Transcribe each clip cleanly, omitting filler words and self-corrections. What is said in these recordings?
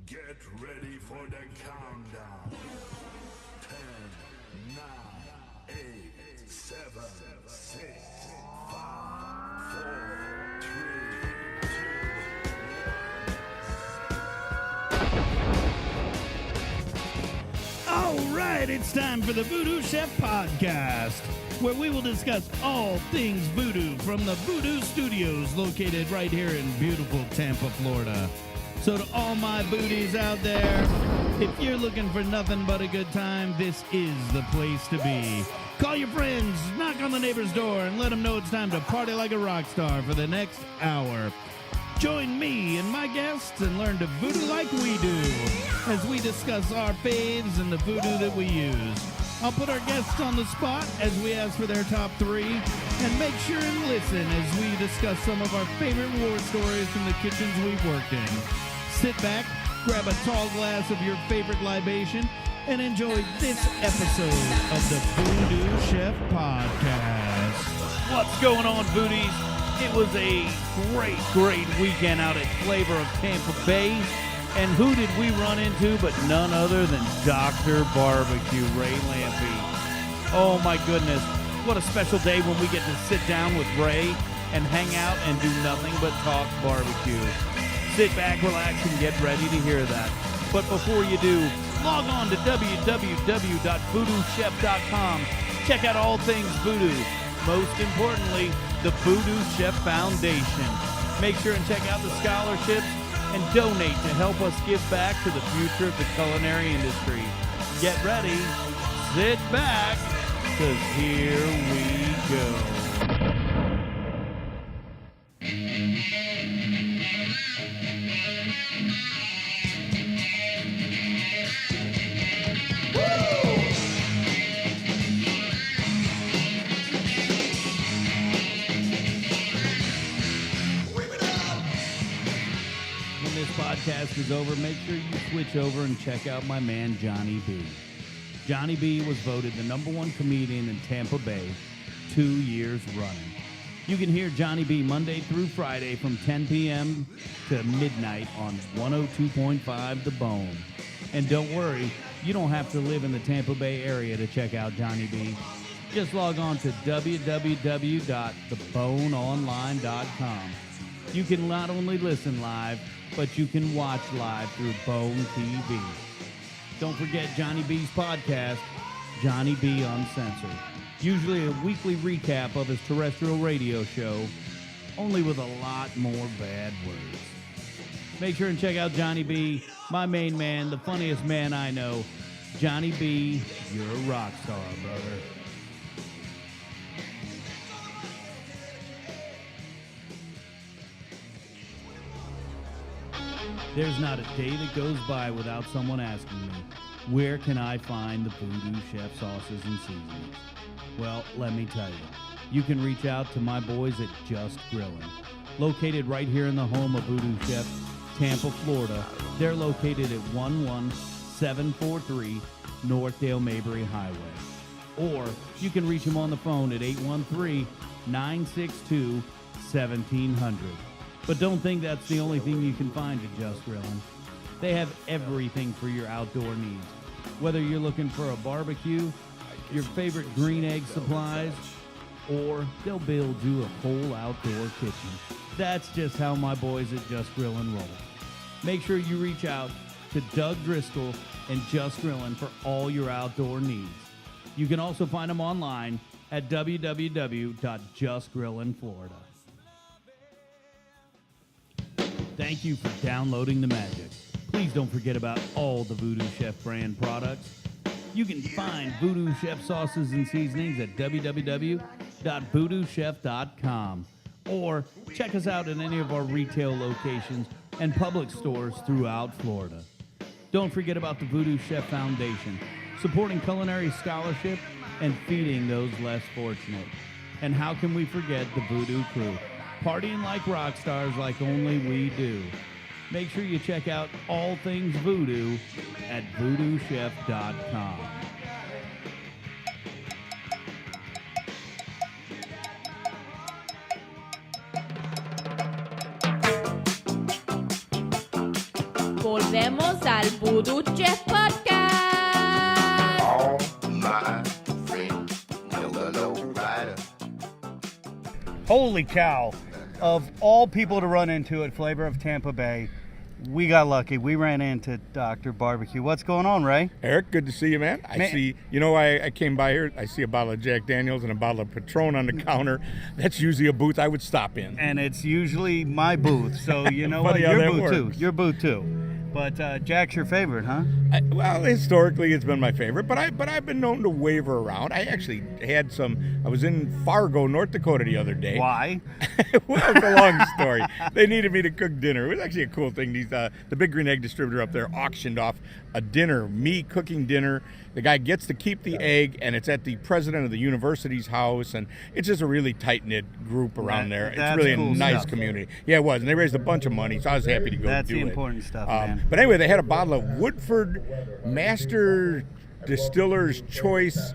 Get ready for the countdown. 10, 9, 8, 7, 6, 5, 4, 3, 2, 1. All right, it's time for the VooDoo Chef Podcast, where we will discuss all things voodoo from the VooDoo Studios located right here in beautiful Tampa, Florida. So to all my booties out there, if you're looking for nothing but a good time, this is the place to be. Call your friends, knock on the neighbor's door, and let them know it's time to party like a rock star for the next hour. Join me and my guests and learn to voodoo like we do as we discuss our faves and the voodoo that we use. I'll put our guests on the spot as we ask for their top three, and make sure and listen as we discuss some of our favorite war stories from the kitchens we've worked in. Sit back, grab a tall glass of your favorite libation, and enjoy this episode of the VooDoo Chef Podcast. What's going on, Voodies? It was a great weekend out at Flavor of Tampa Bay. And who did we run into but none other than Dr. Barbecue, Ray Lampe. Oh my goodness, what a special day when we get to sit down with Ray and hang out and do nothing but talk barbecue. Sit back, relax, and get ready to hear that. But before you do, log on to www.voodoochef.com. Check out all things voodoo. Most importantly, the VooDoo Chef Foundation. Make sure and check out the scholarships and donate to help us give back to the future of the culinary industry. Get ready, sit back, because here we go. Podcast is over, make sure you switch over and check out my man Johnny B. Johnny B was voted the #1 comedian in Tampa Bay 2 years running. You can hear Johnny B Monday through Friday from 10 p.m. to midnight on 102.5 The Bone. And don't worry, you don't have to live in the Tampa Bay area to check out Johnny B. Just log on to www.theboneonline.com. You can not only listen live, but you can watch live through Bone TV. Don't forget Johnny B's podcast, Johnny B Uncensored. Usually a weekly recap of his terrestrial radio show, only with a lot more bad words. Make sure and check out Johnny B, my main man, the funniest man I know. Johnny B, you're a rock star, brother. There's not a day that goes by without someone asking me, where can I find the VooDoo Chef sauces and seasonings? Well, let me tell you. You can reach out to my boys at Just Grillin'. Located right here in the home of VooDoo Chef, Tampa, Florida. They're located at 11743 North Dale Mabry Highway. Or you can reach them on the phone at 813-962-1700. But don't think that's the only thing you can find at Just Grillin'. They have everything for your outdoor needs. Whether you're looking for a barbecue, your favorite green egg supplies, or they'll build you a whole outdoor kitchen. That's just how my boys at Just Grillin' roll. Make sure you reach out to Doug Driscoll and Just Grillin' for all your outdoor needs. You can also find them online at www.justgrillinflorida. Thank you for downloading the magic. Please don't forget about all the VooDoo Chef brand products. You can find VooDoo Chef sauces and seasonings at www.voodoochef.com, or check us out at any of our retail locations and public stores throughout Florida. Don't forget about the VooDoo Chef Foundation, supporting culinary scholarship and feeding those less fortunate. And how can we forget the VooDoo crew? Partying like rock stars like only we do. Make sure you check out all things voodoo at voodoochef.com. Volvemos al VooDoo Chef Podcast. All my friends know the low rider. Holy cow. Of all people to run into at Flavor of Tampa Bay, we got lucky. We ran into Dr. Barbecue. What's going on, Ray? Eric, good to see you, man. I see, I came by here, I see a bottle of Jack Daniels and a bottle of Patron on the counter. That's usually a booth I would stop in. And it's usually my booth, so you know what? Funny how Your that booth too. works. Your booth too. But Jack's your favorite, huh? Well, historically, it's been my favorite, but I've been known to waver around. I actually had I was in Fargo, North Dakota the other day. Why? Well, it's a long story. They needed me to cook dinner. It was actually a cool thing. The Big Green Egg distributor up there auctioned off a dinner, me cooking dinner. The guy gets to keep the egg, and it's at the president of the university's house, and it's just a really tight-knit group around there. It's really cool a nice stuff. community. Yeah, it was, and they raised a bunch of money, so I was happy to go That's do the it. important stuff, man. But anyway, they had a bottle of Woodford Master Distiller's Choice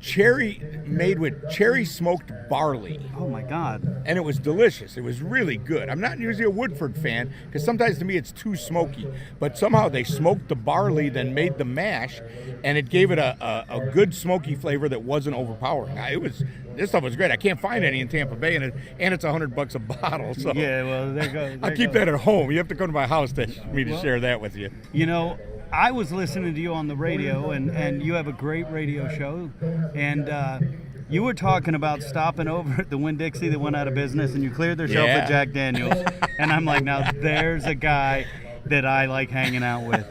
cherry, made with cherry smoked barley. Oh my God. And it was delicious. It was really good. I'm not usually a Woodford fan because sometimes to me it's too smoky. But somehow they smoked the barley, then made the mash, and it gave it a good smoky flavor that wasn't overpowering. This stuff was great. I can't find any in Tampa Bay, and it's $100 a bottle. So Yeah, well, there goes. I'll keep that at home. You have to come to my house for me to share that with you. You know, I was listening to you on the radio, and you have a great radio show, and you were talking about stopping over at the Winn-Dixie that went out of business, and you cleared their shelf Yeah. with Jack Daniels, and I'm like, now there's a guy that I like hanging out with.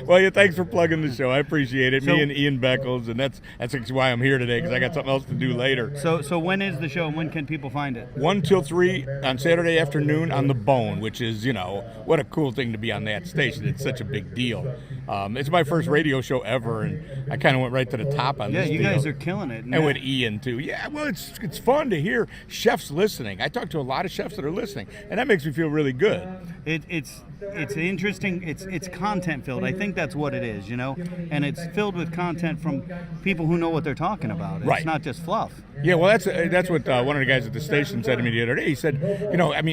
Well, yeah, thanks for plugging the show. I appreciate it. So- Me and Ian Beckles, and that's actually why I'm here today, because I got something else to do later. So when is the show, and when can people find it? 1 till 3 on Saturday afternoon on The Bone, which is, what a cool thing to be on that station. It's such a big deal. It's my first radio show ever, and I kind of went right to the top on Yeah, this you deal. guys are killing it. And with Ian, too. Yeah, well, it's fun to hear chefs listening. I talk to a lot of chefs that are listening, and that makes me feel really good. It's interesting. It's content filled. I think that's what it is, and it's filled with content from people who know what they're talking about. It's Right. not just fluff. Yeah, well, that's what one of the guys at the station said to me the other day. He said,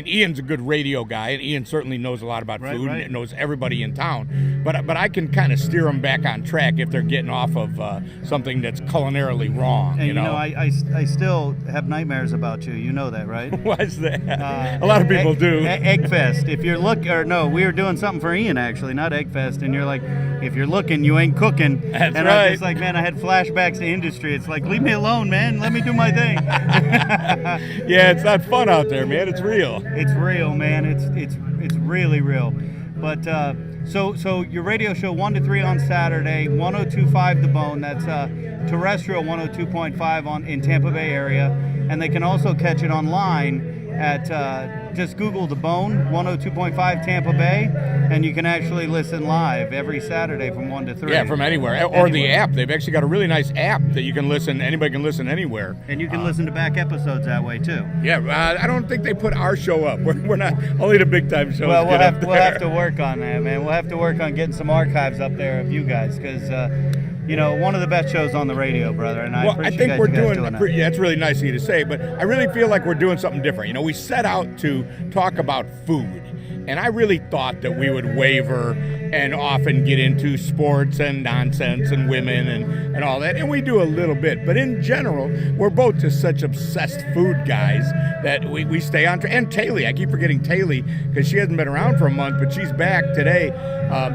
Ian's a good radio guy, and Ian certainly knows a lot about food Right. and knows everybody in town. But I can kind of steer them back on track if they're getting off of something that's culinarily wrong. And I still have nightmares about you. You know that, right? Why's that? A lot of people do. Eggfest. If you're we were doing something for Ian actually, not Eggfest, and you're like, if you're looking, you ain't cooking. That's and right. I'm just like, man, I had flashbacks to industry. It's like, leave me alone, man. Let me do my thing. Yeah, it's not fun out there, man. It's real. It's real, man. It's really real. But so your radio show 1 to 3 on Saturday, 102.5 The Bone. That's terrestrial 102.5 in Tampa Bay area, and they can also catch it online at just Google The Bone 102.5 Tampa Bay, and you can actually listen live every Saturday from 1 to 3. Yeah, from anywhere. Or the app. They've actually got a really nice app that you can listen. Anybody can listen anywhere. And you can listen to back episodes that way too. Yeah, I don't think they put our show up. We're not only the big time shows. Well, get up there. we'll have to work on that, man. We'll have to work on getting some archives up there of you guys, because one of the best shows on the radio, brother. And I appreciate think we're you guys doing. that. Yeah, it's really nice of you to say, but I really feel like we're doing something different. We set out to talk about food, and I really thought that we would waver and often get into sports and nonsense and women and all that, and we do a little bit. But in general, we're both just such obsessed food guys that we stay on track. And Taylor, I keep forgetting Taylor because she hasn't been around for a month, but she's back today.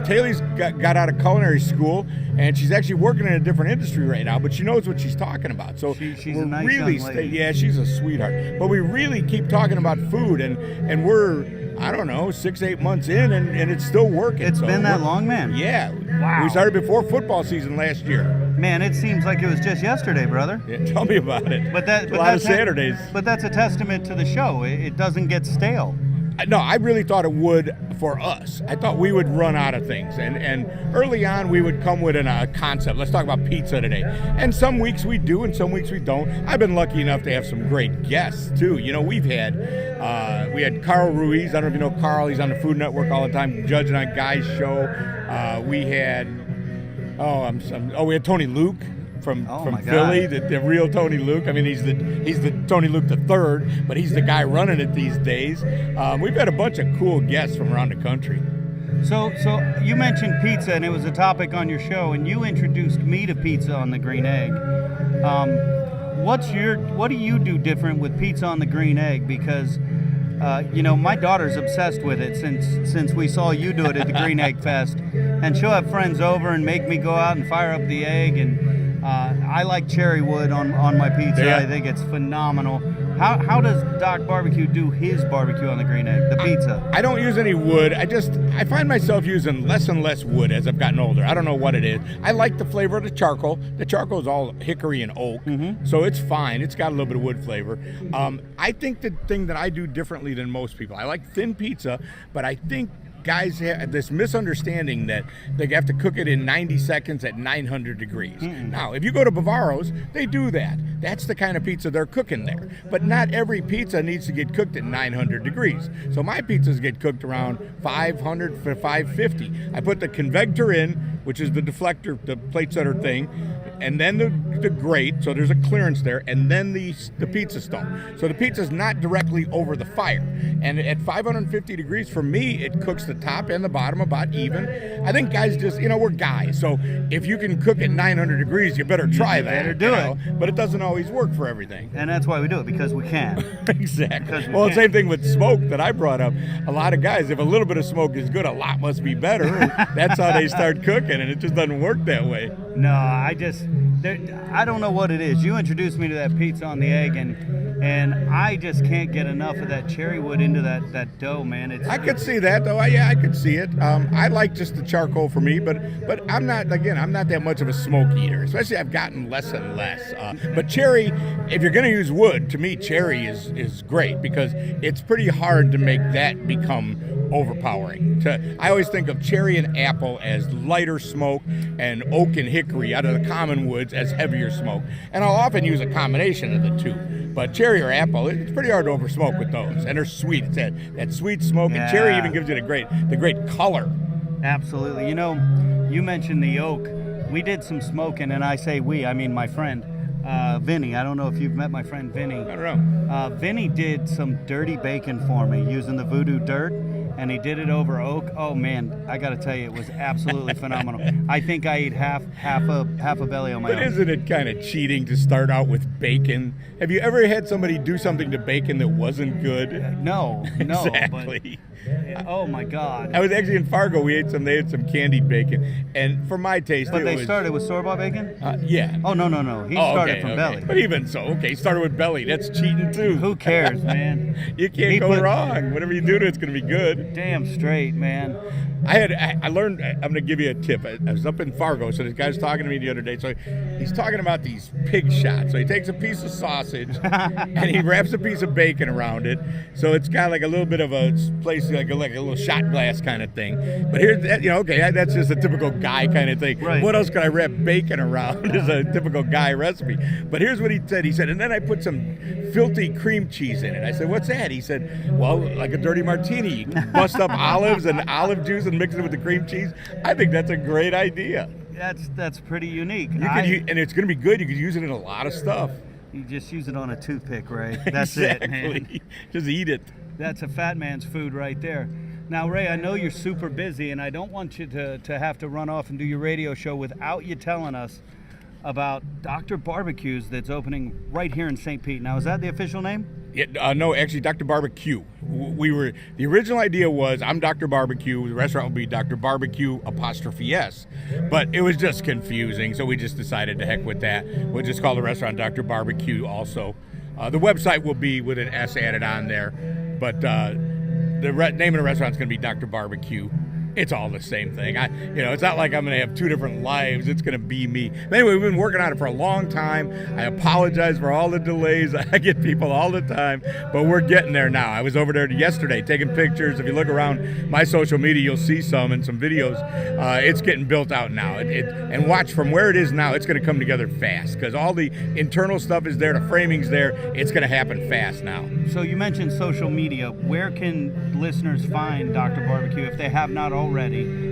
Taylor's got out of culinary school, and she's actually working in a different industry right now, but she knows what she's talking about. So She's we're a nice really young lady. yeah, she's a sweetheart. But we really keep talking about food, and we're, I don't know, 6-8 months in, and it's still working. It's been that long, man? Yeah. Wow. We started before football season last year. Man, it seems like it was just yesterday, brother. Yeah, tell me about it. But a lot of Saturdays. But that's a testament to the show. It doesn't get stale. No, I really thought it would for us. I thought we would run out of things. And early on, we would come with a concept. Let's talk about pizza today. And some weeks we do, and some weeks we don't. I've been lucky enough to have some great guests, too. We had Carl Ruiz. I don't know if you know Carl. He's on the Food Network all the time, judging on Guy's show. We had Tony Luke from my Philly, God. the real Tony Luke. I mean, he's the Tony Luke the third, but he's the guy running it these days. We've had a bunch of cool guests from around the country. So you mentioned pizza, and it was a topic on your show, and you introduced me to pizza on the green egg. What do you do different with pizza on the green egg? Because my daughter's obsessed with it since we saw you do it at the Green Egg Fest, and she'll have friends over and make me go out and fire up the egg. And I like cherry wood on my pizza. Yeah. I think it's phenomenal. How does Doc Barbecue do his barbecue on the green egg, the pizza? I don't use any wood. I find myself using less and less wood as I've gotten older. I don't know what it is. I like the flavor of the charcoal. The charcoal is all hickory and oak, so it's fine. It's got a little bit of wood flavor. I think the thing that I do differently than most people, I like thin pizza, but I think guys have this misunderstanding that they have to cook it in 90 seconds at 900 degrees. Now, if you go to Bavaro's, they do that. That's the kind of pizza they're cooking there. But not every pizza needs to get cooked at 900 degrees. So my pizzas get cooked around 500 to 550. I put the convector in, which is the deflector, the plate setter thing, and then the grate, so there's a clearance there, and then the pizza stone. So the pizza's not directly over the fire. And at 550 degrees, for me, it cooks the top and the bottom about even. I think guys just, we're guys, so if you can cook at 900 degrees, you better try that. Better do it. But it doesn't always work for everything. And that's why we do it, because we can. Exactly. Well, same thing with smoke that I brought up. A lot of guys, if a little bit of smoke is good, a lot must be better. That's how they start cooking, and it just doesn't work that way. No, I don't know what it is. You introduced me to that pizza on the egg, and I just can't get enough of that cherry wood into that dough, man. I could see that, though. I could see it. I like just the charcoal for me, but I'm not that much of a smoke eater, especially I've gotten less and less. But cherry, if you're going to use wood, to me, cherry is great because it's pretty hard to make that become overpowering. I always think of cherry and apple as lighter smoke and oak and hickory out of the common woods as heavier smoke. And I'll often use a combination of the two. But cherry or apple, it's pretty hard to oversmoke with those. And they're sweet. It's that sweet smoke. Yeah. And cherry even gives you the great color. Absolutely. You mentioned the oak. We did some smoking, and I say we, I mean my friend, Vinny. I don't know if you've met my friend Vinny. I don't know. Vinny did some dirty bacon for me using the VooDoo dirt, and he did it over oak. Oh man, I got to tell you, it was absolutely phenomenal. I think I ate half a belly on my own. But isn't it kind of cheating to start out with bacon? Have you ever had somebody do something to bacon that wasn't good? No. Exactly. But, oh my God. I was actually in Fargo. They ate some candied bacon, and for my taste, But they started with store-bought bacon? Yeah. Oh no. He started from belly. But even so, started with belly. That's cheating too. Who cares, man? You can't go wrong. Whatever you do to it's going to be good. Damn straight, man. I learned. I'm going to give you a tip. I was up in Fargo, so this guy's talking to me the other day. So he's talking about these pig shots. So he takes a piece of sausage and he wraps a piece of bacon around it. So it's got like a little bit of a place, like a little shot glass kind of thing. But here's that, that's just a typical guy kind of thing. Right. What else can I wrap bacon around? Is a typical guy recipe. But here's what he said. He said, and then I put some filthy cream cheese in it. I said, what's that? He said, well, like a dirty martini. You can bust up olives and olive juice and mix it with the cream cheese. I think that's a great idea. That's pretty unique. And it's going to be good. You could use it in a lot of stuff. You just use it on a toothpick, Ray. That's exactly. it, man. Just eat it. That's a fat man's food right there. Now, Ray, I know you're super busy, and I don't want you to have to run off and do your radio show without you telling us about Dr. Barbecues that's opening right here in St. Pete. Now, is that the official name? Yeah, no, actually, Dr. Barbecue. The original idea was I'm Dr. Barbecue. The restaurant would be Dr. Barbecue '*S. But it was just confusing, so we just decided to heck with that. We'll just call the restaurant Dr. Barbecue also. The website will be with an S added on there, but the name of the restaurant is going to be Dr. Barbecue. It's all the same thing. It's not like I'm going to have two different lives. It's going to be me. But anyway, we've been working on it for a long time. I apologize for all the delays. I get people all the time, but we're getting there now. I was over there yesterday taking pictures. If you look around my social media, you'll see some and some videos. It's getting built out now. And watch from where it is now, it's going to come together fast because all the internal stuff is there, the framing's there. It's going to happen fast now. So you mentioned social media. Where can listeners find Dr. Barbecue if they have not already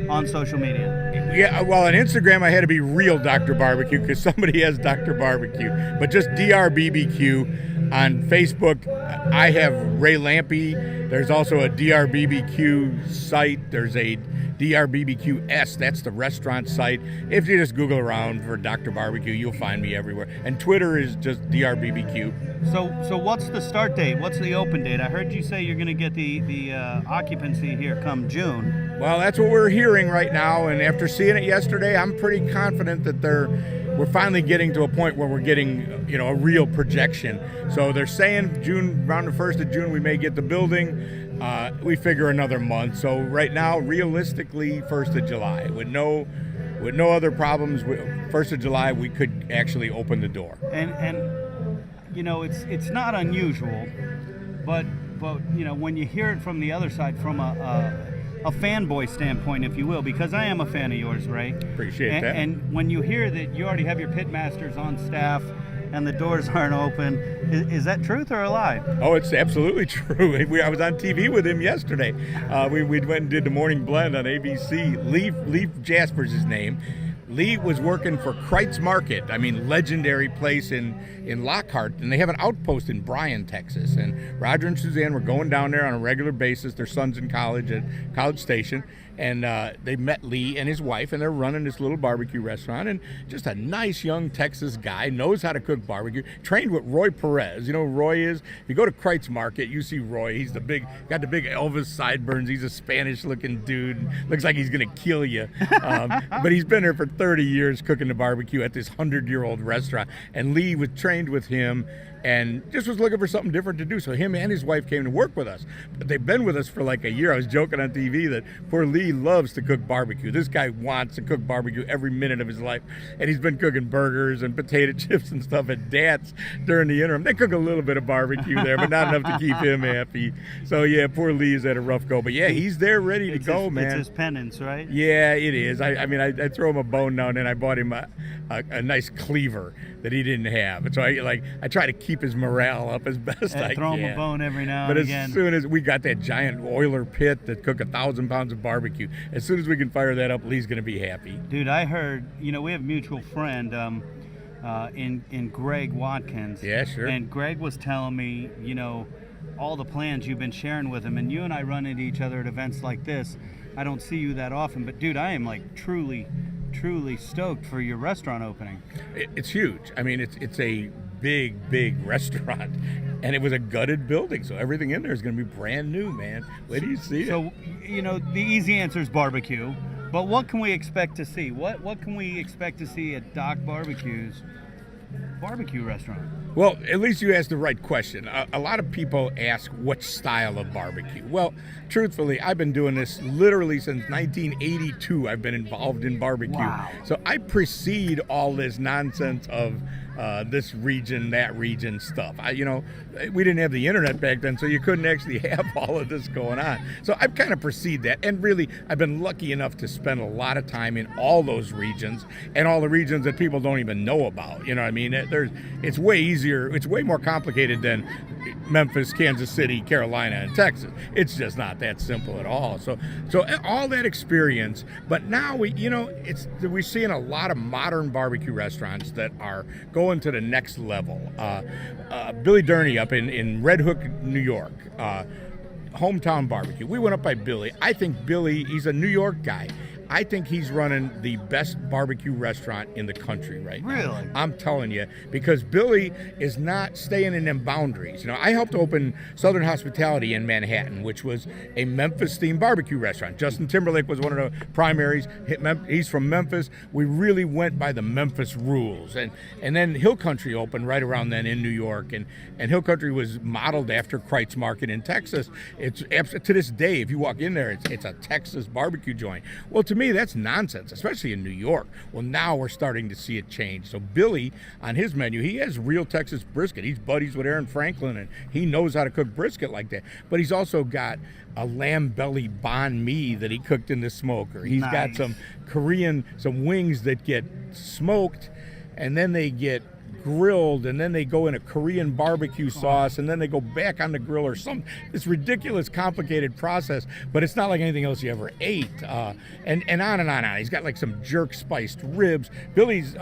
on social media? Yeah, well, on Instagram, I had to be real Dr. Barbecue because somebody has Dr. Barbecue, but just DRBBQ. On Facebook, I have Ray Lampe. There's also a DRBBQ site. There's a DRBBQS. That's the restaurant site. If you just Google around for Dr. Barbecue, you'll find me everywhere. And Twitter is just DRBBQ. So what's the start date? What's the open date? I heard you say you're going to get the occupancy here come June. Well, that's what we're hearing right now. And after seeing it yesterday, I'm pretty confident that we're finally getting to a point where we're getting, a real projection. So they're saying June, around the 1st of June, we may get the building. We figure another month. So right now, realistically, 1st of July. With no other problems, 1st of July, we could actually open the door. And it's not unusual, but when you hear it from the other side, from a fanboy standpoint, if you will, because I am a fan of yours, Ray. Appreciate that. And when you hear that you already have your pit masters on staff and the doors aren't open, is that truth or a lie? Oh, it's absolutely true. I was on TV with him yesterday. We went and did the morning blend on ABC. Leaf Jasper's his name. Lee was working for Kreitz Market, legendary place in Lockhart, and they have an outpost in Bryan, Texas. And Roger and Suzanne were going down there on a regular basis. Their son's in college at College Station, and they met Lee and his wife, and they're running this little barbecue restaurant. And just a nice young Texas guy, knows how to cook barbecue, trained with Roy Perez. You know who Roy is? If you go to Kreitz Market, you see Roy. He's got the big Elvis sideburns. He's a Spanish-looking dude. Looks like he's going to kill you. But he's been there for 30 years cooking the barbecue at this 100-year-old restaurant. And Lee was trained with him and just was looking for something different to do. So him and his wife came to work with us. But they've been with us for like a year. I was joking on TV that poor Lee loves to cook barbecue. This guy wants to cook barbecue every minute of his life. And he's been cooking burgers and potato chips and stuff at Dad's during the interim. They cook a little bit of barbecue there, but not enough to keep him happy. So yeah, poor Lee's had a rough go. But yeah, he's there ready to go, man. It's his penance, right? Yeah, it is. I throw him a bone now and then. I bought him a nice cleaver that he didn't have. And so I try to keep his morale up as best I can. Throw him a bone every now and again. But as soon as we got that giant oiler pit that cook 1,000 pounds of barbecue, as soon as we can fire that up, Lee's going to be happy. Dude, I heard, we have a mutual friend in Greg Watkins. Yeah, sure. And Greg was telling me, all the plans you've been sharing with him, and you and I run into each other at events like this. I don't see you that often, but dude, I am like truly stoked for your restaurant opening. It's huge. It's a big restaurant, and it was a gutted building, so everything in there is going to be brand new, man. Wait till you see it. So, the easy answer is barbecue, but what can we expect to see? What can we expect to see at Doc Barbecue's barbecue restaurant? Well, at least you asked the right question. A lot of people ask what style of barbecue. Well, truthfully, I've been doing this literally since 1982. I've been involved in barbecue. Wow. So I precede all this nonsense of this region, that region stuff. We didn't have the internet back then, so you couldn't actually have all of this going on. So I've kind of preceded that, and really, I've been lucky enough to spend a lot of time in all those regions, and all the regions that people don't even know about. You know what I mean? It's way easier. It's way more complicated than Memphis, Kansas City, Carolina, and Texas. It's just not that simple at all. So all that experience, but now we're seeing a lot of modern barbecue restaurants that are going to the next level. Billy Durney up in Red Hook, New York, hometown barbecue. We went up by Billy. I think Billy, he's a New York guy. I think he's running the best barbecue restaurant in the country right now. Really? I'm telling you, because Billy is not staying in them boundaries. I helped open Southern Hospitality in Manhattan, which was a Memphis-themed barbecue restaurant. Justin Timberlake was one of the primaries. He's from Memphis. We really went by the Memphis rules. And then Hill Country opened right around then in New York. And Hill Country was modeled after Kreitz Market in Texas. It's to this day, if you walk in there, it's a Texas barbecue joint. Well, to me, that's nonsense, especially in New York. Well, now we're starting to see it change. So Billy, on his menu, he has real Texas brisket. He's buddies with Aaron Franklin, and he knows how to cook brisket like that. But he's also got a lamb belly banh mi that he cooked in the smoker. He's got some Korean, some wings that get smoked, and then they get grilled, and then they go in a Korean barbecue sauce, and then they go back on the grill or some this ridiculous complicated process, but it's not like anything else you ever ate, and on and on. He's got like some jerk spiced ribs. Billy's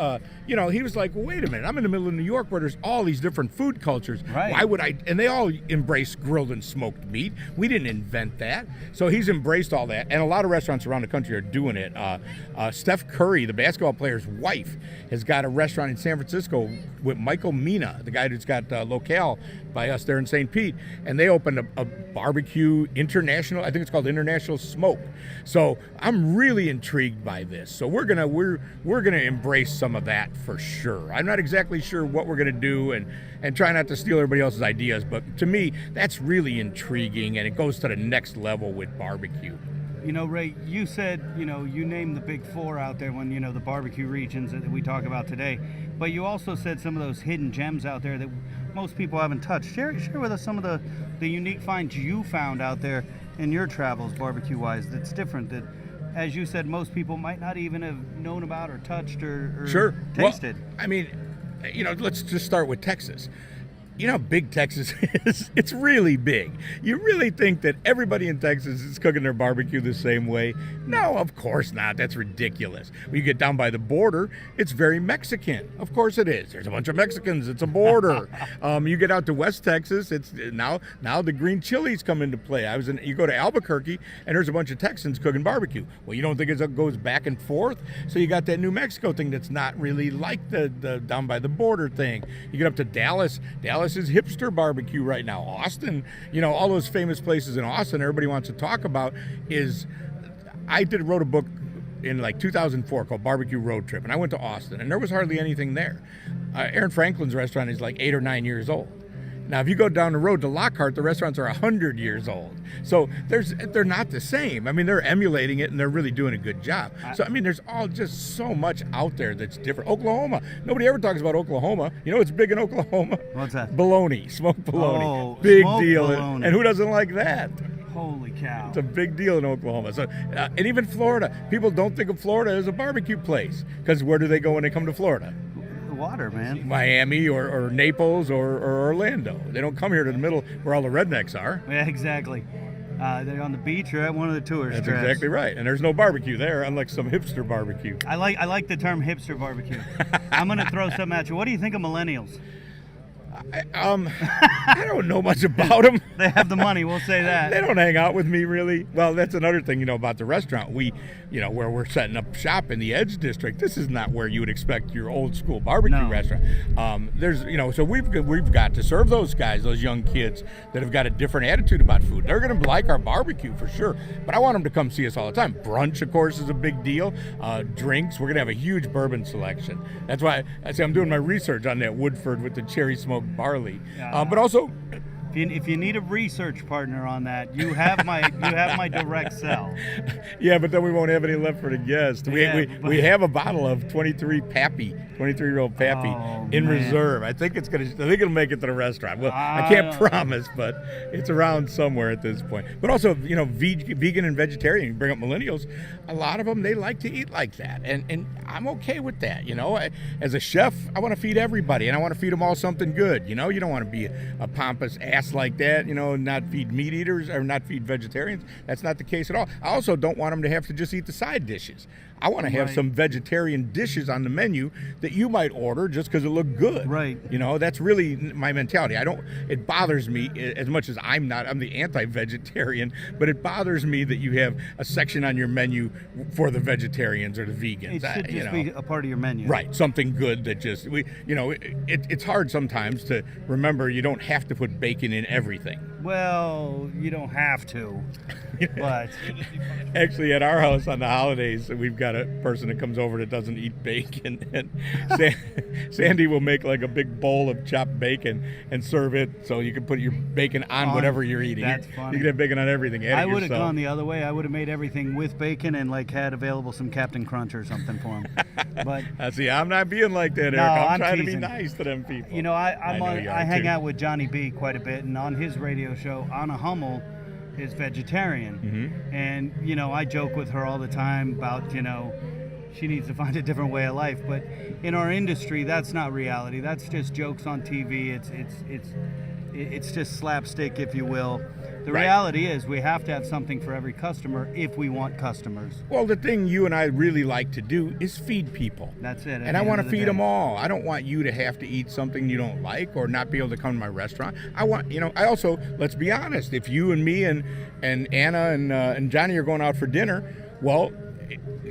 he was like, well, wait a minute, I'm in the middle of New York where there's all these different food cultures. Right. Why would I? And they all embrace grilled and smoked meat. We didn't invent that. So he's embraced all that, and a lot of restaurants around the country are doing it. Steph Curry, the basketball player's wife, has got a restaurant in San Francisco with Michael Mina, the guy who's got Locale by us there in St. Pete, and they opened a barbecue international. I think it's called International Smoke. So I'm really intrigued by this. So we're gonna embrace some of that for sure. I'm not exactly sure what we're gonna do, and try not to steal everybody else's ideas, but to me that's really intriguing, and it goes to the next level with barbecue. Ray, you said, you named the big four out there when, the barbecue regions that we talk about today. But you also said some of those hidden gems out there that most people haven't touched. Share with us some of the unique finds you found out there in your travels, barbecue-wise, that's different, that, as you said, most people might not even have known about or touched or sure. tasted. Well, I mean, let's just start with Texas. You know how big Texas is? It's really big. You really think that everybody in Texas is cooking their barbecue the same way? No, of course not. That's ridiculous. When you get down by the border, it's very Mexican. Of course it is. There's a bunch of Mexicans. It's a border. You get out to West Texas, it's now the green chilies come into play. You go to Albuquerque, and there's a bunch of Texans cooking barbecue. Well, you don't think it goes back and forth? So you got that New Mexico thing that's not really like the down by the border thing. You get up to Dallas. Dallas is hipster barbecue right now. Austin, all those famous places in Austin everybody wants to talk about I wrote a book in like 2004 called Barbecue Road Trip, and I went to Austin, and there was hardly anything there. Aaron Franklin's restaurant is like 8 or 9 years old. Now, if you go down the road to Lockhart, the restaurants are 100 years old. So they're not the same. I mean, they're emulating it, and they're really doing a good job. So, I mean, there's all just so much out there that's different. Oklahoma. Nobody ever talks about Oklahoma. You know what's big in Oklahoma? What's that? Bologna. Smoked bologna. Oh, big smoked deal. bologna. And who doesn't like that? Holy cow. It's a big deal in Oklahoma. So, and even Florida. People don't think of Florida as a barbecue place, because where do they go when they come to Florida? Water, man. Miami or Naples or Orlando. They don't come here to the middle where all the rednecks are. Yeah, exactly. They're on the beach or at one of the tourist That's traps. exactly right. And there's no barbecue there, unlike some hipster barbecue. I like the term hipster barbecue. I'm going to throw something at you. What do you think of millennials? I don't know much about them. They have the money, we'll say that. They don't hang out with me, really. Well, that's another thing, about the restaurant. We, where we're setting up shop in the Edge District, this is not where you would expect your old school barbecue restaurant. There's, so we've got to serve those guys, those young kids that have got a different attitude about food. They're going to like our barbecue for sure, but I want them to come see us all the time. Brunch, of course, is a big deal. Drinks, we're going to have a huge bourbon selection. That's why I'm doing my research on that Woodford with the cherry smoked barley. But also, if you need a research partner on that, you have my direct cell. Yeah, but then we won't have any left for the guest. We have a bottle of 23-year-old Pappy in reserve. I think it'll make it to the restaurant. Well, I can't promise, but it's around somewhere at this point. But also, vegan and vegetarian. You bring up millennials, a lot of them, they like to eat like that, and I'm okay with that. As a chef, I want to feed everybody, and I want to feed them all something good. You don't want to be a pompous ass like that, not feed meat eaters or not feed vegetarians. That's not the case at all. I also don't want them to have to just eat the side dishes. I want to have some vegetarian dishes on the menu that you might order just because it looked good. Right. That's really my mentality. It bothers me as much as I'm the anti-vegetarian, but it bothers me that you have a section on your menu for the vegetarians or the vegans. It should just be a part of your menu. Right. Something good that just, it's hard sometimes to remember you don't have to put bacon in everything. Well, you don't have to, but actually at our house on the holidays, we've got a person that comes over that doesn't eat bacon, and Sandy will make like a big bowl of chopped bacon and serve it so you can put your bacon on whatever you're eating. That's funny. You can have bacon on everything. I would have gone the other way. I would have made everything with bacon and had available some Captain Crunch or something for him. But see, I'm not being like that, Eric. I'm trying to be nice to them people. I hang out with Johnny B quite a bit, and on his radio show, Anna Hummel is vegetarian. And I joke with her all the time about she needs to find a different way of life. But in our industry, that's not reality. That's just jokes on TV. It's just slapstick, if you will. The Right. reality is we have to have something for every customer if we want customers. Well, the thing you and I really like to do is feed people. That's it. And I want to feed them all. I don't want you to have to eat something you don't like or not be able to come to my restaurant. I also, let's be honest, if you and me and Anna and Johnny are going out for dinner, well,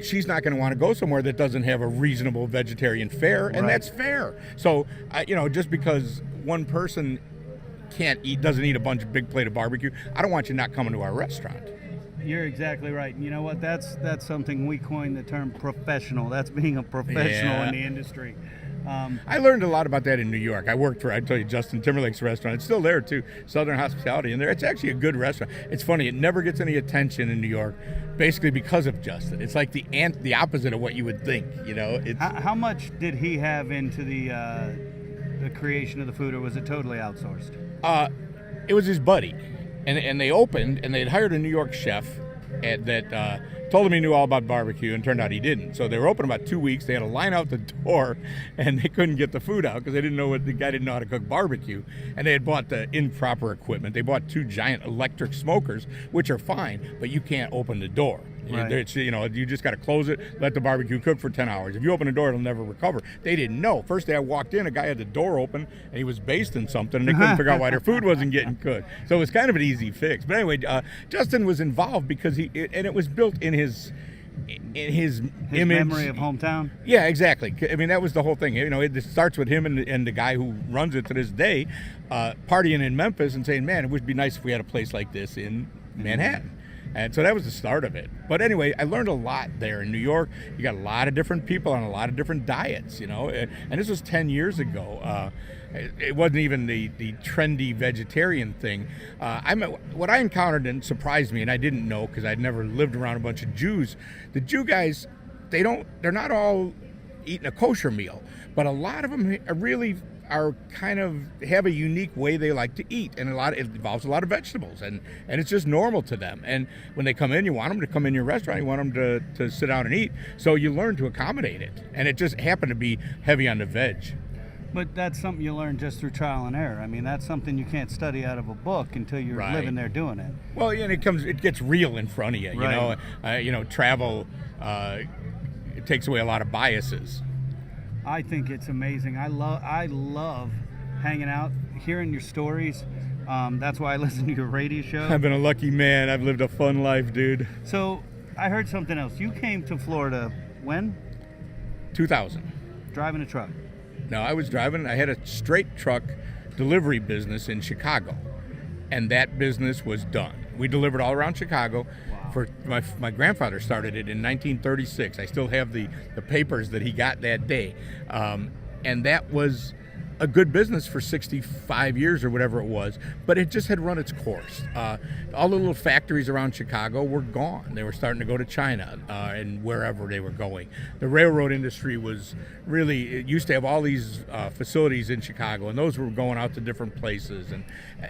she's not going to want to go somewhere that doesn't have a reasonable vegetarian fare, and Right. that's fair. So, just because one person doesn't eat a big plate of barbecue, I don't want you not coming to our restaurant. You're exactly right. And you know what? That's something we coined the term professional. That's being a professional Yeah. in the industry. I learned a lot about that in New York. I worked for, I tell you, Justin Timberlake's restaurant. It's still there too, Southern Hospitality in there. It's actually a good restaurant. It's funny, it never gets any attention in New York, basically because of Justin. It's like the opposite of what you would think. It's How much did he have into the creation of the food, or was it totally outsourced? it was his buddy, and they opened, and they'd hired a New York chef that told him he knew all about barbecue, and turned out he didn't. So they were open about 2 weeks. They had a line out the door, and they couldn't get the food out because the guy didn't know how to cook barbecue, and they had bought the improper equipment. They bought 2 giant electric smokers, which are fine, but you can't open the door. Right. You just got to close it, let the barbecue cook for 10 hours. If you open the door, it'll never recover. They didn't know. First day I walked in, a guy had the door open, and he was basting something, and they couldn't figure out why their food wasn't getting cooked. So it was kind of an easy fix. But anyway, Justin was involved because it was built in his His image. memory of hometown. Yeah, exactly. I mean, that was the whole thing. It starts with him and the guy who runs it to this day, partying in Memphis and saying, man, it would be nice if we had a place like this in Manhattan. And so that was the start of it. But anyway, I learned a lot there in New York. You got a lot of different people on a lot of different diets, and this was 10 years ago. It wasn't even the trendy vegetarian thing. What I encountered and surprised me, and I didn't know because I'd never lived around a bunch of Jews. The Jew guys, they're not all eating a kosher meal, but a lot of them are kind of have a unique way they like to eat, and it involves a lot of vegetables, and it's just normal to them. And when they come in, you want them to come in your restaurant, you want them to sit down and eat, so you learn to accommodate it, and it just happened to be heavy on the veg. But that's something you learn just through trial and error. I mean, that's something you can't study out of a book until you're Right. living there doing it. Well, and it gets real in front of you. Right. Travel it takes away a lot of biases. I think it's amazing. I love hanging out, hearing your stories. That's why I listen to your radio show. I've been a lucky man. I've lived a fun life, dude. So I heard something else. You came to Florida when? 2000. Driving a truck. No, I was driving. I had a straight truck delivery business in Chicago, and that business was done. We delivered all around Chicago. For my grandfather started it in 1936. I still have the papers that he got that day, and that was a good business for 65 years or whatever it was, but it just had run its course. All the little factories around Chicago were gone. They were starting to go to China and wherever they were going. The railroad industry it used to have all these facilities in Chicago, and those were going out to different places.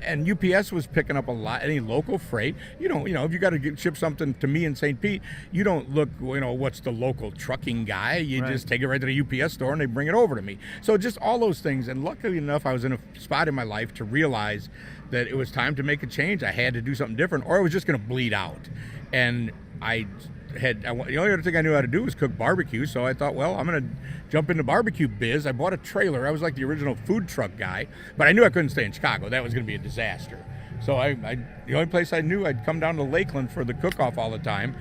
And UPS was picking up a lot, any local freight. If you got to ship something to me in St. Pete, you don't look, what's the local trucking guy. You Right. just take it right to the UPS store and they bring it over to me. So just all those things. And luckily enough, I was in a spot in my life to realize that it was time to make a change. I had to do something different, or I was just going to bleed out. And the only other thing I knew how to do was cook barbecue, so I thought, well, I'm going to jump into barbecue biz. I bought a trailer. I was like the original food truck guy, but I knew I couldn't stay in Chicago. That was going to be a disaster. So the only place I knew, I'd come down to Lakeland for the cook-off all the time,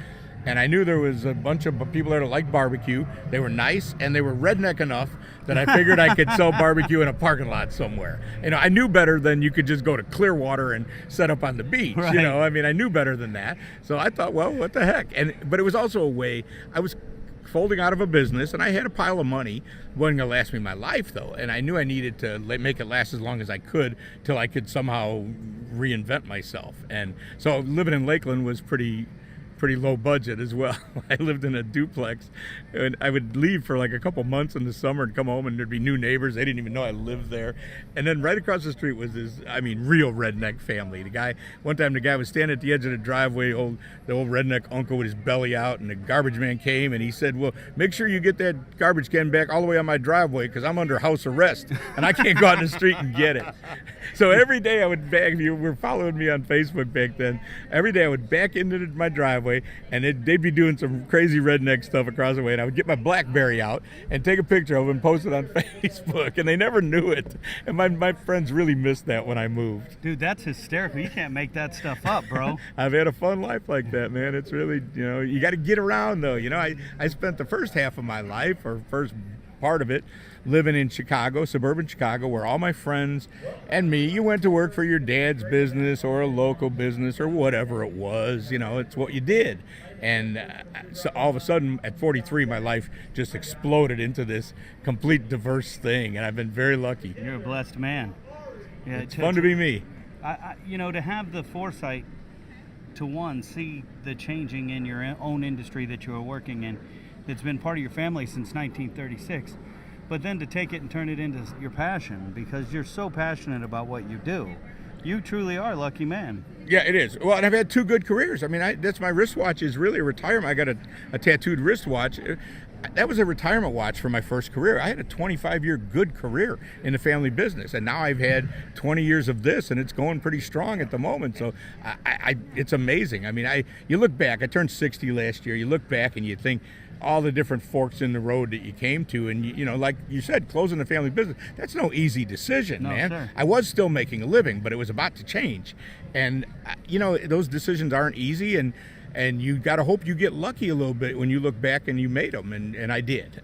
and I knew there was a bunch of people there that liked barbecue. They were nice, and they were redneck enough that I figured I could sell barbecue in a parking lot somewhere. I knew better than you could just go to Clearwater and set up on the beach. Right. I knew better than that. So I thought, well, what the heck? But it was also a way, I was folding out of a business, and I had a pile of money. It wasn't going to last me my life, though, and I knew I needed to make it last as long as I could till I could somehow reinvent myself. And so living in Lakeland was pretty pretty low budget as well. I lived in a duplex, and I would leave for like a couple months in the summer and come home, and there'd be new neighbors. They didn't even know I lived there. And then right across the street was this, real redneck family. One time the guy was standing at the edge of the driveway, the old redneck uncle with his belly out, and the garbage man came, and he said, well, make sure you get that garbage can back all the way on my driveway because I'm under house arrest, and I can't go out in the street and get it. So every day I would back, if you were following me on Facebook back then, every day I would back into my driveway, and they'd be doing some crazy redneck stuff across the way, and I would get my BlackBerry out and take a picture of it and post it on Facebook, and they never knew it. And my friends really missed that when I moved. Dude, that's hysterical. You can't make that stuff up, bro. I've had a fun life like that, man. It's really, you got to get around, though. I spent the first half of my life, or first part of it, living in Chicago, suburban Chicago, where all my friends and me, you went to work for your dad's business or a local business or whatever it was. It's what you did. And so all of a sudden, at 43, my life just exploded into this complete diverse thing, and I've been very lucky. You're a blessed man. Yeah, it's fun to be me. To have the foresight to see the changing in your own industry that you are working in, that's been part of your family since 1936, but then to take it and turn it into your passion because you're so passionate about what you do. You truly are a lucky man. Yeah, it is. Well, and I've had 2 good careers. That's my wristwatch is really a retirement. I got a tattooed wristwatch. That was a retirement watch for my first career. I had a 25-year good career in the family business, and now I've had 20 years of this, and it's going pretty strong at the moment. So it's amazing. You look back. I turned 60 last year. You look back and you think all the different forks in the road that you came to, and like you said, closing the family business, that's no easy decision, man. Sir. I was still making a living, but it was about to change, and those decisions aren't easy, and you got to hope you get lucky a little bit when you look back and you made them, and I did.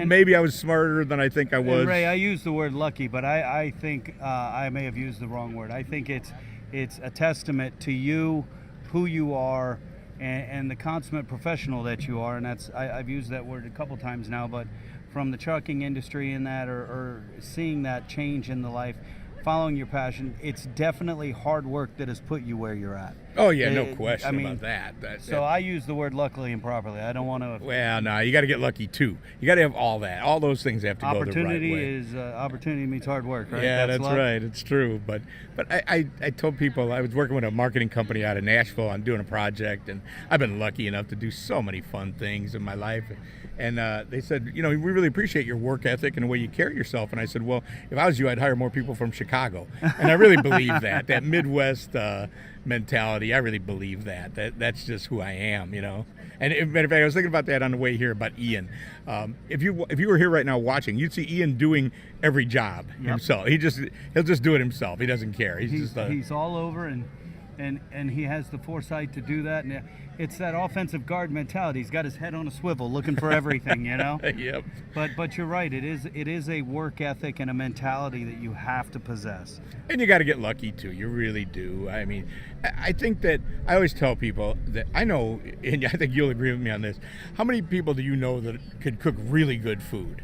Maybe I was smarter than I think I was. Ray, I use the word lucky, but I think I may have used the wrong word. I think it's a testament to you, who you are, and the consummate professional that you are, and I've used that word a couple times now, but from the trucking industry in that, or seeing that change in the life, following your passion, it's definitely hard work that has put you where you're at. Oh yeah, no question about that. I use the word luckily and properly. I don't want to. Well, no, you got to get lucky too. You got to have all that. All those things have to go the right way. Opportunity meets hard work, right? Yeah, that's right. It's true. But I told people I was working with a marketing company out of Nashville on doing a project, and I've been lucky enough to do so many fun things in my life. And they said, we really appreciate your work ethic and the way you carry yourself. And I said, well, if I was you, I'd hire more people from Chicago. And I really believe that Midwest mentality. I really believe that's just who I am, And matter of fact, I was thinking about that on the way here about Ian. If you were here right now watching, you'd see Ian doing every job himself. He'll just do it himself. He doesn't care. He's all over, and he has the foresight to do that. And it's that offensive guard mentality. He's got his head on a swivel, looking for everything, Yep. But you're right. It is a work ethic and a mentality that you have to possess. And you got to get lucky too. You really do. I think that I always tell people that I know, and I think you'll agree with me on this. How many people do you know that could cook really good food?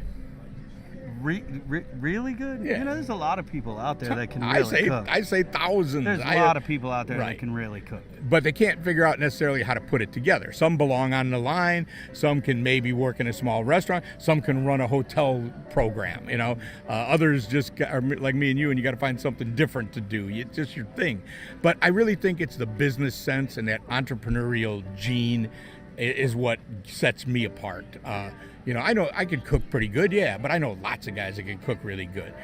Really good? Yeah. There's a lot of people out there that can really cook. I say thousands. There's a lot of people out there that can really cook. But they can't figure out necessarily how to put it together. Some belong on the line. Some can maybe work in a small restaurant. Some can run a hotel program, Others just are like me and you, and you got to find something different to do. It's just your thing. But I really think it's the business sense and that entrepreneurial gene is what sets me apart. I know I could cook pretty good, but I know lots of guys that can cook really good.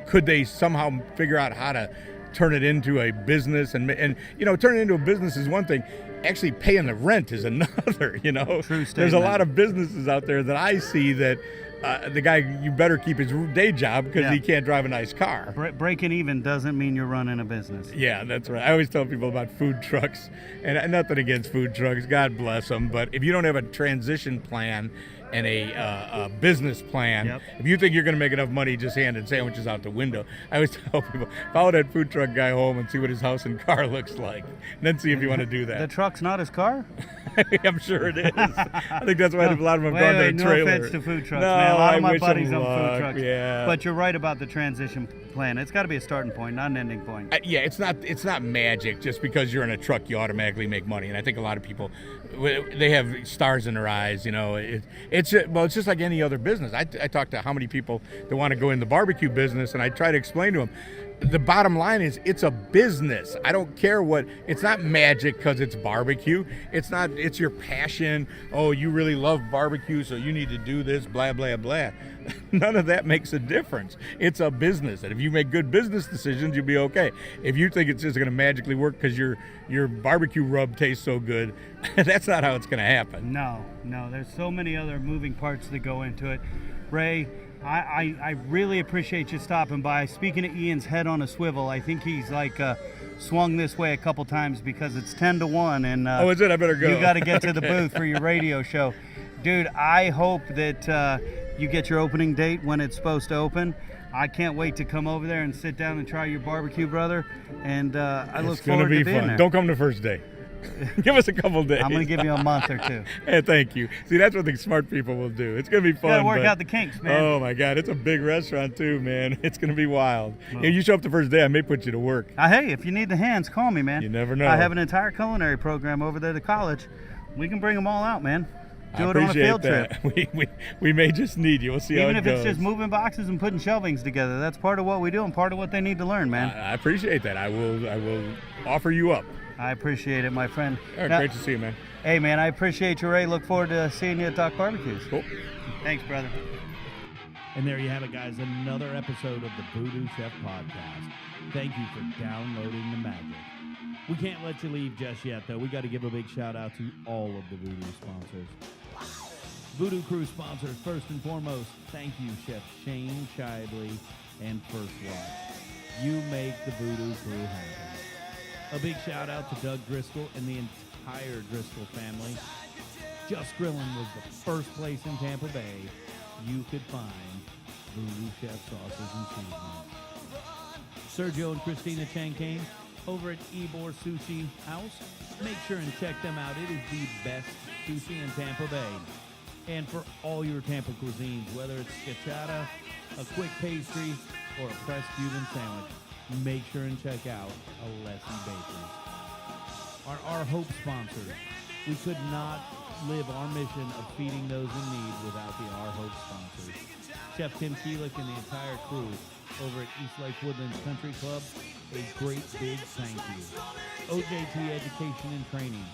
Could they somehow figure out how to turn it into a business? And turn it into a business is one thing. Actually paying the rent is another, True statement. There's a lot of businesses out there that I see that the guy, you better keep his day job because he can't drive a nice car. Breaking even doesn't mean you're running a business. Yeah, that's right. I always tell people about food trucks, and nothing against food trucks, God bless them, but if you don't have a transition plan and a business plan, if you think you're going to make enough money just handing sandwiches out the window, I always tell people, follow that food truck guy home and see what his house and car looks like, and then see if you want to do that. The truck truck's not his car? I'm sure it is. I think that's why a lot of them have gone to a no trailer. offense to food trucks, No, man. A lot I of my wish buddies them own food luck, trucks. yeah. But you're right about the transition plan. It's got to be a starting point, not an ending point. Yeah, it's not magic. Just because you're in a truck, you automatically make money. And I think a lot of people, they have stars in their eyes. You know, it's just like any other business. I talk to how many people that want to go in the barbecue business, and I try to explain to them. The bottom line is it's a business. I don't care what, it's not magic because it's barbecue. It's your passion. Oh, you really love barbecue, so you need to do this, blah, blah, blah. None of that makes a difference. It's a business. And if you make good business decisions, you'll be okay. If you think it's just going to magically work because your barbecue rub tastes so good, that's not how it's going to happen. No, there's so many other moving parts that go into it. Ray, I really appreciate you stopping by. Speaking of Ian's head on a swivel, I think he's swung this way a couple times because it's 10-1, and oh, is it? I better go. You got to get to the booth for your radio show, dude. I hope that you get your opening date when it's supposed to open. I can't wait to come over there and sit down and try your barbecue, brother. And I look forward to being fun. there. Don't come the first day. Give us a couple days. I'm going to give you a month or two. Hey, thank you. See, that's what the smart people will do. It's going to be fun. You got to work out the kinks, man. Oh, my God. It's a big restaurant, too, man. It's going to be wild. Well, if you show up the first day, I may put you to work. Hey, if you need the hands, call me, man. You never know. I have an entire culinary program over there at the college. We can bring them all out, man. Do it on a field that. trip. We may just need you. We'll see Even how it goes. Even if it's just moving boxes and putting shelvings together. That's part of what we do and part of what they need to learn, man. I appreciate that. I will offer you up. I appreciate it, my friend. All right, great to see you, man. Hey, man, I appreciate you, Ray. Look forward to seeing you at Doc Barbecues. Cool. Thanks, brother. And there you have it, guys. Another episode of the VooDoo Chef Podcast. Thank you for downloading the magic. We can't let you leave just yet, though. We got to give a big shout out to all of the VooDoo sponsors. VooDoo Crew sponsors, first and foremost, thank you, Chef Shane Shively and First Watch. You make the VooDoo Crew happen. A big shout out to Doug Driscoll and the entire Driscoll family. Just Grillin' was the first place in Tampa Bay you could find VooDoo Chef sauces and seasonings. Sergio and Christina Chankane over at Ybor Sushi House. Make sure and check them out. It is the best sushi in Tampa Bay. And for all your Tampa cuisines, whether it's scachata, a quick pastry, or a pressed Cuban sandwich, make sure and check out Alessi Bakery. Our Hope sponsors. We could not live our mission of feeding those in need without the Our Hope sponsors. Chef Tim Keelick and the entire crew over at East Lake Woodlands Country Club, a great big thank you. OJT Education and Training.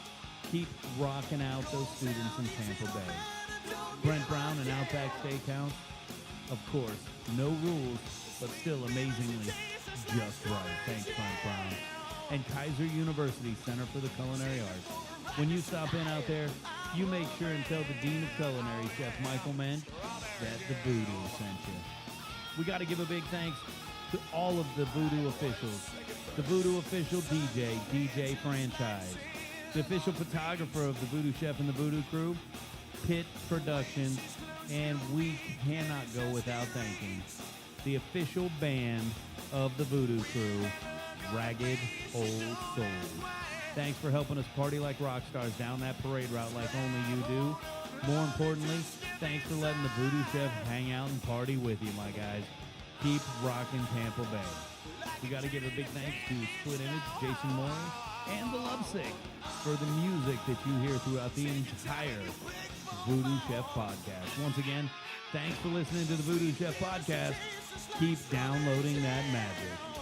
Keep rocking out those students in Tampa Bay. Brent Brown and Outback Steakhouse. Of course, no rules, but still amazingly just right. Thanks, Brent Brown. And Kaiser University Center for the Culinary Arts. When you stop in out there, you make sure and tell the Dean of Culinary, Chef Michael Mensch, that the VooDoo sent you. We got to give a big thanks to all of the VooDoo officials. The VooDoo official DJ Franchise. The official photographer of the VooDoo Chef and the VooDoo Crew, Pitt Productions. And we cannot go without thanking the official band of the VooDoo Crew, Ragged Old Souls. Thanks for helping us party like rock stars down that parade route like only you do. More importantly, thanks for letting the VooDoo Chef hang out and party with you, my guys. Keep rocking Tampa Bay. We got to give a big thanks to Split Image, Jason Moore, and The Lovesick for the music that you hear throughout the entire VooDoo Chef Podcast. Once again, thanks for listening to the VooDoo Chef Podcast. Keep downloading that magic.